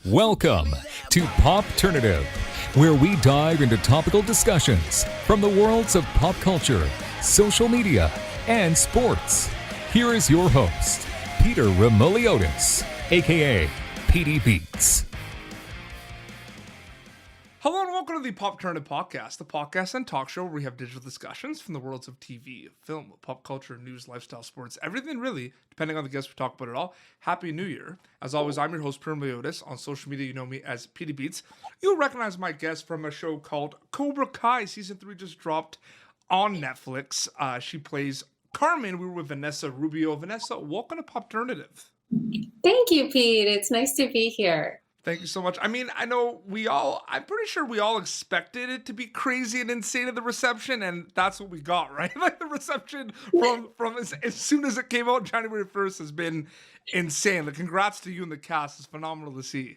Welcome to Popternative, where we dive into topical discussions from the worlds of pop culture, social media, and sports. Here is your host, Peter Remoliotis, aka PD Beats. Hello and welcome to the Popternative Podcast, the podcast and talk show where we have digital discussions from the worlds of TV, film, pop culture, news, lifestyle, sports, everything really, depending on the guests we talk about it all. Happy New Year. As always, I'm your host, Peter Remoliotis. On social media, you know me as PD Beats. You'll recognize my guest from a show called Cobra Kai. Season 3 just dropped on Netflix. She plays Carmen. We were with Vanessa Rubio. Vanessa, welcome to Popternative. Thank you, Pete. It's nice to be here. Thank you so much. I mean, I'm pretty sure we all expected it to be crazy and insane at the reception, and that's what we got, right? Like the reception from as soon as it came out January 1st has been insane. Like, congrats to you and the cast. It's phenomenal to see.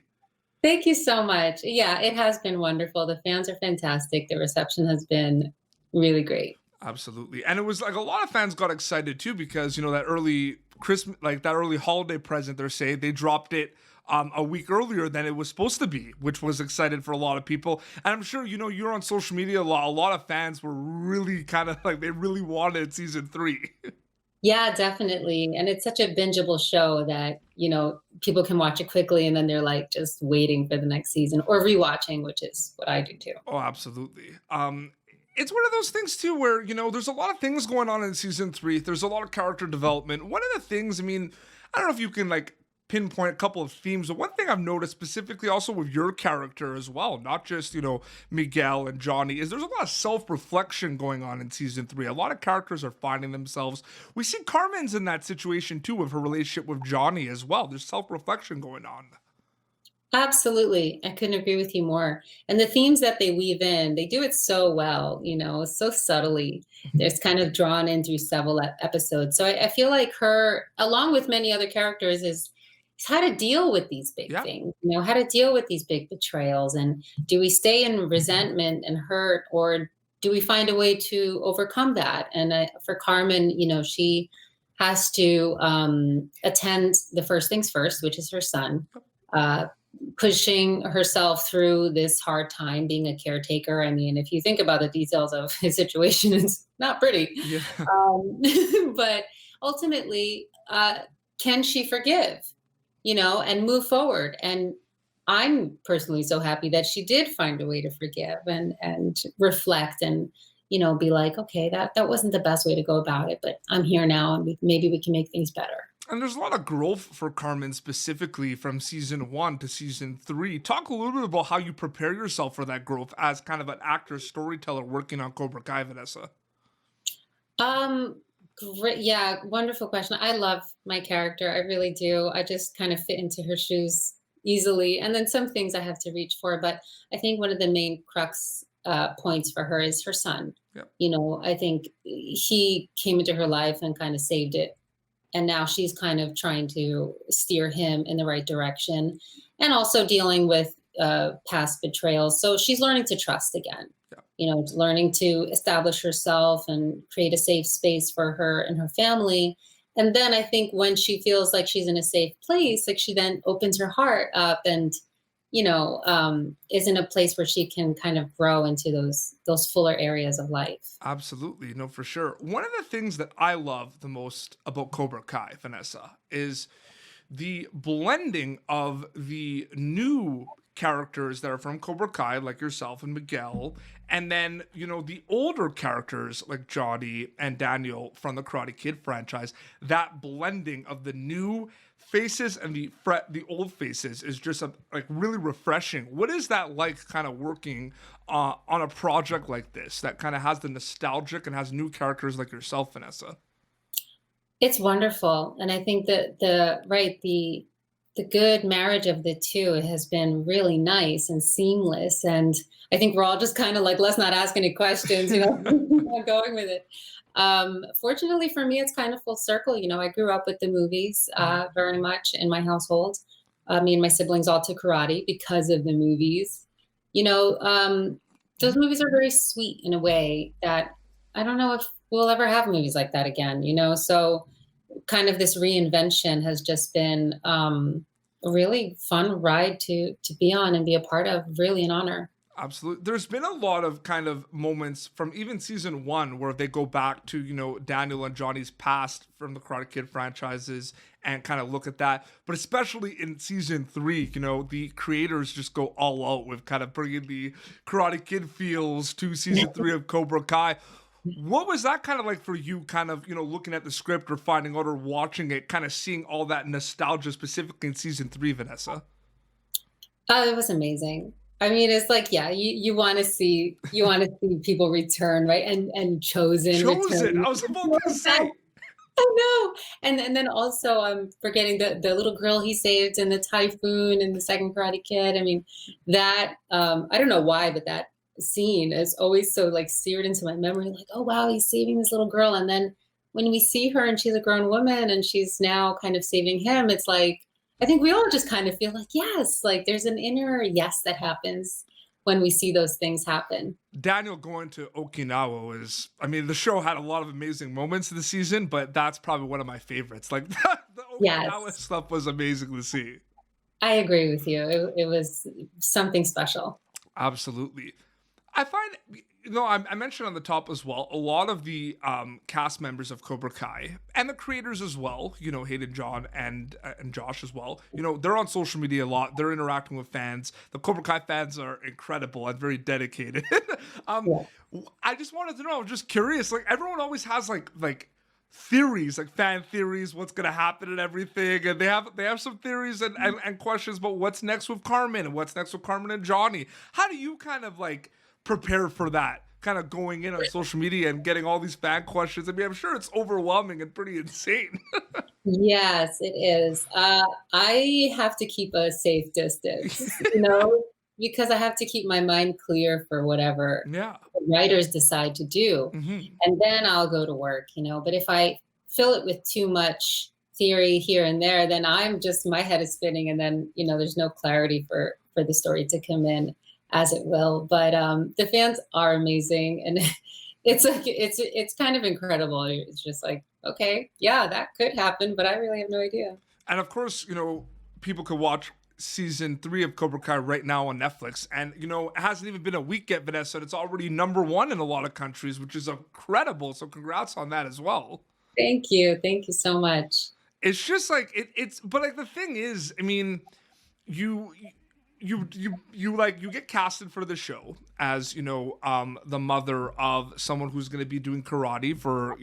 Thank you so much. Yeah, it has been wonderful. The fans are fantastic. The reception has been really great. Absolutely. And it was like a lot of fans got excited too because, you know, that early Christmas, like that early holiday present, they dropped it a week earlier than it was supposed to be, which was excited for a lot of people. And I'm sure, you know, you're on social media, a lot of fans were really kind of like, they really wanted season 3. Yeah, definitely. And it's such a bingeable show that, you know, people can watch it quickly and then they're like just waiting for the next season or rewatching, which is what I do too. Oh, absolutely. It's one of those things too where, you know, there's a lot of things going on in season 3. There's a lot of character development. One of the things, I mean, I don't know if you can like pinpoint a couple of themes, but one thing I've noticed specifically also with your character as well, not just, you know, Miguel and Johnny, is there's a lot of self-reflection going on in season 3. A lot of characters are finding themselves. We see Carmen's in that situation too with her relationship with Johnny as well. There's self-reflection going on. Absolutely. I couldn't agree with you more. And the themes that they weave in, they do it so well, you know, so subtly. It's kind of drawn in through several episodes. So I feel like her, along with many other characters, is how to deal with these big things, you know, how to deal with these big betrayals. And do we stay in resentment and hurt, or do we find a way to overcome that? And for Carmen, you know, she has to attend the first things first, which is her son, pushing herself through this hard time, being a caretaker. I mean, if you think about the details of his situation, it's not pretty. Yeah. But ultimately, can she forgive? You know, and move forward. And I'm personally so happy that she did find a way to forgive and reflect and, you know, be like, okay, that wasn't the best way to go about it, but I'm here now and maybe we can make things better. And there's a lot of growth for Carmen specifically from season 1 to season 3. Talk a little bit about how you prepare yourself for that growth as kind of an actor, storyteller working on Cobra Kai, Vanessa. Great. Yeah, wonderful question. I love my character. I really do. I just kind of fit into her shoes easily. And then some things I have to reach for. But I think one of the main crux points for her is her son. Yep. You know, I think he came into her life and kind of saved it. And now she's kind of trying to steer him in the right direction and also dealing with past betrayals. So she's learning to trust again. Yeah. You know, learning to establish herself and create a safe space for her and her family. And then I think when she feels like she's in a safe place, like she then opens her heart up and, you know, is in a place where she can kind of grow into those fuller areas of life. Absolutely. No, for sure. One of the things that I love the most about Cobra Kai, Vanessa, is the blending of the new characters that are from Cobra Kai, like yourself and Miguel, and then, you know, the older characters like Johnny and Daniel from the Karate Kid franchise. That blending of the new faces and the old faces is just like really refreshing. What is that like, kind of working on a project like this that kind of has the nostalgic and has new characters like yourself, Vanessa? It's wonderful, and I think that the good marriage of the two has been really nice and seamless. And I think we're all just kind of like, let's not ask any questions, you know, going with it. Fortunately for me, it's kind of full circle. You know, I grew up with the movies very much in my household. Me and my siblings all took karate because of the movies. You know, those movies are very sweet in a way that I don't know if we'll ever have movies like that again, you know? So kind of this reinvention has just been a really fun ride to be on and be a part of. Really an honor. Absolutely. There's been a lot of kind of moments from even season one where they go back to, Daniel and Johnny's past from the Karate Kid franchises and kind of look at that. But especially in season three, the creators just go all out with kind of bringing the Karate Kid feels to season three of Cobra Kai. What was that kind of like for you, kind of, looking at the script or finding out or watching it, kind of seeing all that nostalgia specifically in season three, Vanessa? Oh, it was amazing. I mean, it's like, yeah, you want to see people return, right? And Chosen Chosen, return. I was about to say. I know. And then also I'm forgetting the little girl he saved in the typhoon and the second Karate Kid. I mean, that I don't know why, but that scene is always so like seared into my memory, like, oh wow, he's saving this little girl. And then when we see her and she's a grown woman and she's now kind of saving him, it's like I think we all just kind of feel like, yes, like there's an inner yes that happens when we see those things happen. Daniel going to Okinawa the show had a lot of amazing moments this season, but that's probably one of my favorites. Like the Okinawa Yes, stuff was amazing to see. I agree with you. It was something special. Absolutely. I find, I mentioned on the top as well, a lot of the cast members of Cobra Kai and the creators as well, Hayden, John, and Josh as well, they're on social media a lot. They're interacting with fans. The Cobra Kai fans are incredible and very dedicated. Yeah. I just wanted to know, I'm just curious, like everyone always has like theories, like fan theories, what's gonna happen and everything, and they have some theories and questions about what's next with Carmen and what's next with Carmen and Johnny. How do you kind of like prepare for that, kind of going in on social media and getting all these fan questions? I mean, I'm sure it's overwhelming and pretty insane. Yes, it is. I have to keep a safe distance, because I have to keep my mind clear for whatever Yeah. the writers decide to do. Hmm. And then I'll go to work, But if I fill it with too much theory here and there, then my head is spinning and then, there's no clarity for the story to come in as it will. But the fans are amazing, and it's like it's kind of incredible. It's just like, okay, yeah, that could happen, but I really have no idea. And of course, people could watch season three of Cobra Kai right now on Netflix. And, it hasn't even been a week yet, Vanessa, and it's already #1 in a lot of countries, which is incredible. So congrats on that as well. Thank you so much. It's just like but like the thing is, I mean, you you get casted for the show as the mother of someone who's going to be doing karate for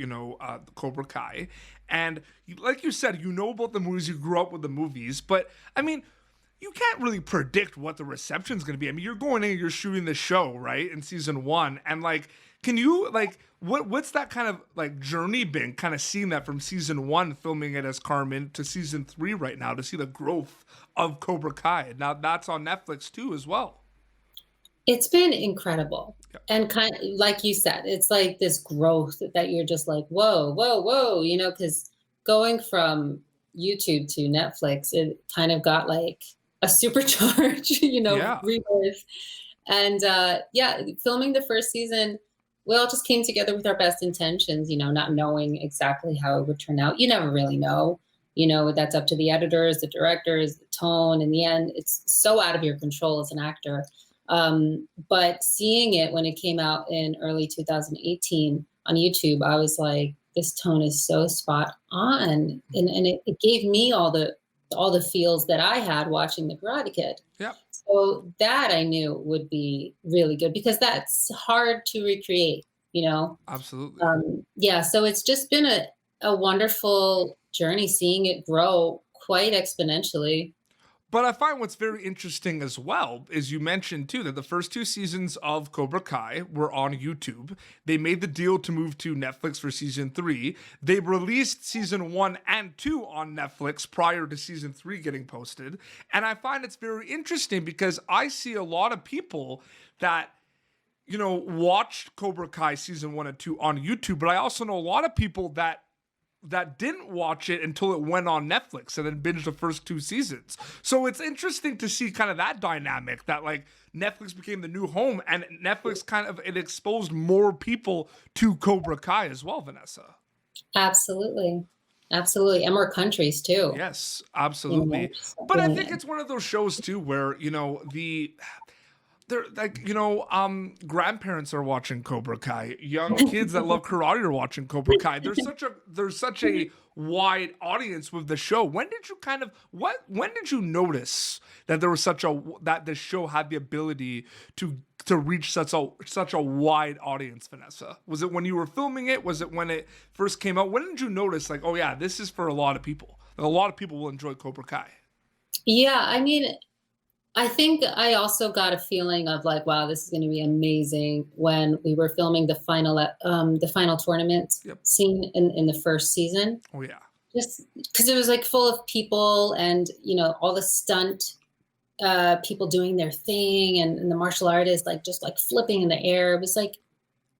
Cobra Kai, and like you said, about the movies, you grew up with the movies, but I mean, you can't really predict what the reception is going to be. I mean, you're going in and you're shooting the show right in season one, and like, can you like what's that kind of like journey been, kind of seeing that from season one, filming it as Carmen, to season three right now, to see the growth of Cobra Kai? Now that's on Netflix too as well. It's been incredible. Yeah. And kind of like you said, it's like this growth that you're just like, whoa, because going from YouTube to Netflix, it kind of got like a supercharge, Yeah. rebirth. And filming the first season, we all just came together with our best intentions, not knowing exactly how it would turn out. You never really know. That's up to the editors, the directors, the tone. In the end, it's so out of your control as an actor. But seeing it when it came out in early 2018 on YouTube, I was like, this tone is so spot on. And it gave me all the feels that I had watching The Karate Kid. Yeah. So that I knew would be really good, because that's hard to recreate, Absolutely. So it's just been a wonderful journey, seeing it grow quite exponentially. But I find what's very interesting as well is you mentioned too that the first 2 seasons of Cobra Kai were on YouTube. They made the deal to move to Netflix for season 3. They released season 1 and 2 on Netflix prior to season 3 getting posted. And I find it's very interesting because I see a lot of people that watched Cobra Kai season 1 and 2 on YouTube, but I also know a lot of people that didn't watch it until it went on Netflix and then binged the first 2 seasons. So it's interesting to see kind of that dynamic, that like Netflix became the new home and Netflix it exposed more people to Cobra Kai as well, Vanessa. Absolutely. Absolutely. And more countries too. Yes, You know, absolutely. just But I doing think it. it's one of those shows too where, they're like, grandparents are watching Cobra Kai. Young kids that love karate are watching Cobra Kai. There's such a wide audience with the show. When did you notice that there was that the show had the ability to reach such a wide audience, Vanessa? Was it when you were filming it? Was it when it first came out? When did you notice, like, oh yeah, this is for a lot of people. Like, a lot of people will enjoy Cobra Kai. Yeah, I mean, I think I also got a feeling of like, wow, this is going to be amazing when we were filming the final tournament Yep. scene in the first season. Oh yeah. Just because it was like full of people, and all the stunt people doing their thing, and the martial artists like just like flipping in the air. It was like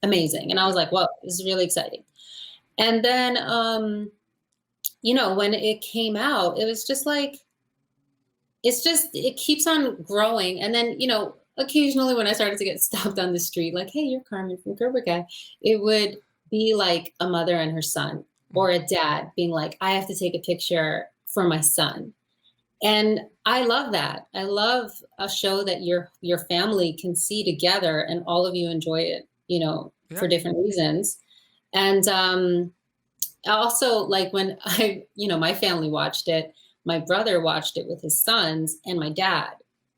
amazing, and I was like, whoa, this is really exciting. And then, when it came out, it was just like it keeps on growing. And then, occasionally when I started to get stopped on the street, like, hey, you're Carmen from Cobra Kai, it would be like a mother and her son, or a dad being like, I have to take a picture for my son. And I love that. I love a show that your family can see together and all of you enjoy it, Yeah. for different reasons. And also, like, when my family watched it, my brother watched it with his sons and my dad,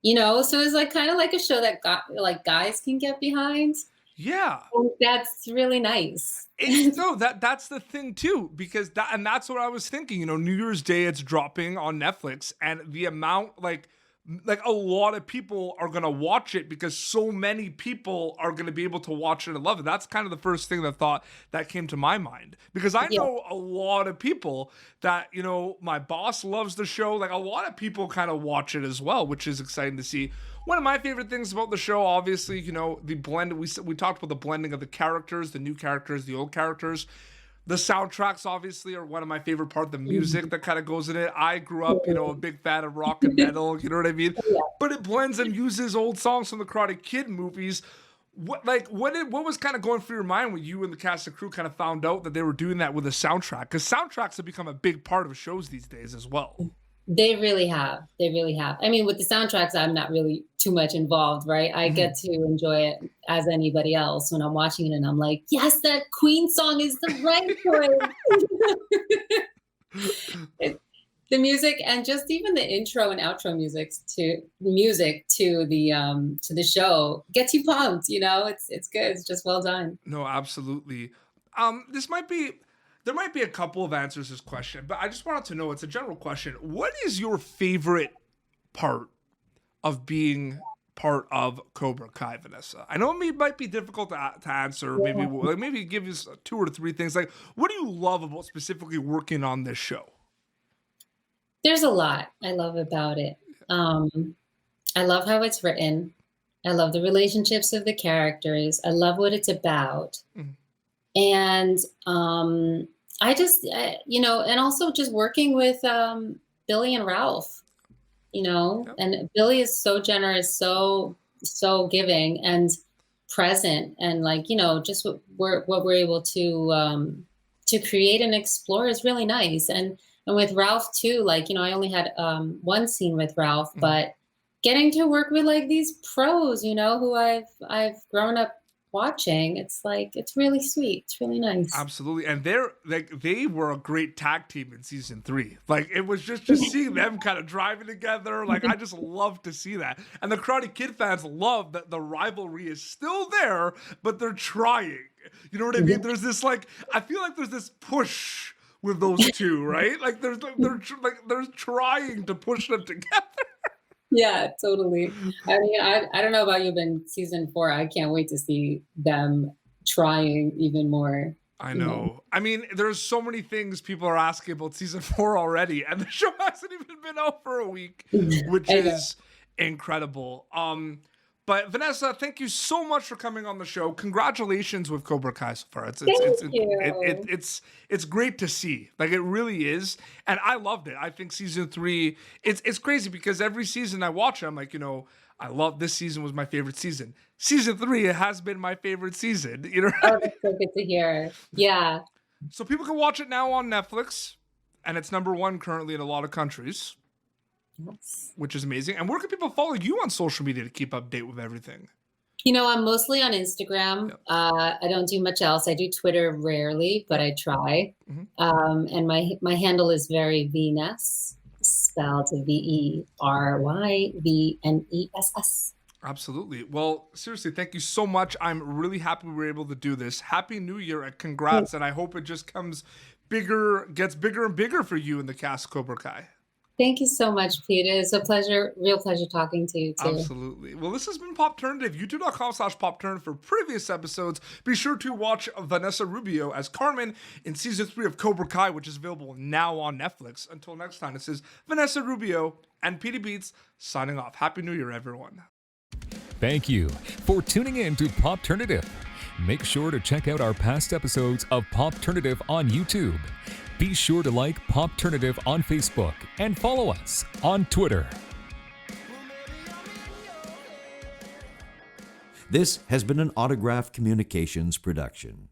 so it's like kind of like a show that like guys can get behind. Yeah. And that's really nice. No, that's the thing too, because that's what I was thinking. New Year's Day, it's dropping on Netflix, and the amount, like a lot of people are gonna watch it because so many people are gonna be able to watch it and love it. That's kind of the first thing that came to my mind, because I Yeah. know a lot of people that, my boss loves the show. Like, a lot of people kind of watch it as well, which is exciting to see. One of my favorite things about the show, obviously, the blend. We talked about the blending of the characters, the new characters, the old characters. The soundtracks obviously are one of my favorite parts. The music that kind of goes in it. I grew up, a big fan of rock and metal. You know what I mean? Yeah. But it blends and uses old songs from the Karate Kid movies. What was kind of going through your mind when you and the cast and crew kind of found out that they were doing that with a soundtrack? Because soundtracks have become a big part of shows these days as well. They really have. They really have. I mean, with the soundtracks, I'm not really too much involved, right? I get to enjoy it as anybody else when I'm watching it, and I'm like, yes, that Queen song is the right choice. The music, and just even the intro and outro music to the show gets you pumped. It's good. It's just well done. No, absolutely. There might be a couple of answers to this question, but I just wanted to know, it's a general question. What is your favorite part of being part of Cobra Kai, Vanessa? I know it might be difficult to answer. Yeah. Maybe give us 2 or 3 things. Like, what do you love about specifically working on this show? There's a lot I love about it. I love how it's written. I love the relationships of the characters. I love what it's about. Mhm. And and also just working with Billy and Ralph, Yep. and Billy is so generous, so giving and present, and like, just what we're able to create and explore is really nice. And with Ralph too, like, I only had one scene with Ralph, Mhm. but getting to work with like these pros, who I've grown up watching, it's like, it's really sweet. It's really nice. Absolutely. And they were a great tag team in season 3. Like, it was just seeing them kind of driving together. Like, I just love to see that. And the Karate Kid fans love that the rivalry is still there, but they're trying. You know what I mean? There's this, like, I feel like there's this push with those two, right? Like, they're trying to push them together. Yeah, totally. I mean, I don't know about you, but in season 4, I can't wait to see them trying even more. I You know. know. I mean, there's so many things people are asking about season 4 already, and the show hasn't even been out for a week, which I know. is incredible. But Vanessa, thank you so much for coming on the show. Congratulations with Cobra Kai so far. Thank you. It's great to see. Like, it really is, and I loved it. I think season 3. It's crazy because every season I watch it, I'm like, I love this season was my favorite season. Season 3, it has been my favorite season. Oh, that's so good to hear. Yeah. So people can watch it now on Netflix. and it's #1 currently in a lot of countries, Yes. which is amazing. And where can people follow you on social media to keep update with everything? I'm mostly on Instagram. Yep. I don't do much else. I do Twitter rarely, but I try. Mhm. And my handle is very Venus, spelled VERYVNESS. Absolutely. Well, seriously, thank you so much. I'm really happy we were able to do this. Happy New Year and congrats. And I hope it just gets bigger and bigger for you in the cast Cobra Kai. Thank you so much, Pete. It's a pleasure, real pleasure talking to you too. Absolutely. Well, this has been Popternative. YouTube.com/Popturn for previous episodes. Be sure to watch Vanessa Rubio as Carmen in season 3 of Cobra Kai, which is available now on Netflix. Until next time, this is Vanessa Rubio and Petey Beats signing off. Happy New Year, everyone. Thank you for tuning in to Popternative. Make sure to check out our past episodes of Popternative on YouTube. Be sure to like Popternative on Facebook and follow us on Twitter. This has been an Autograph Communications production.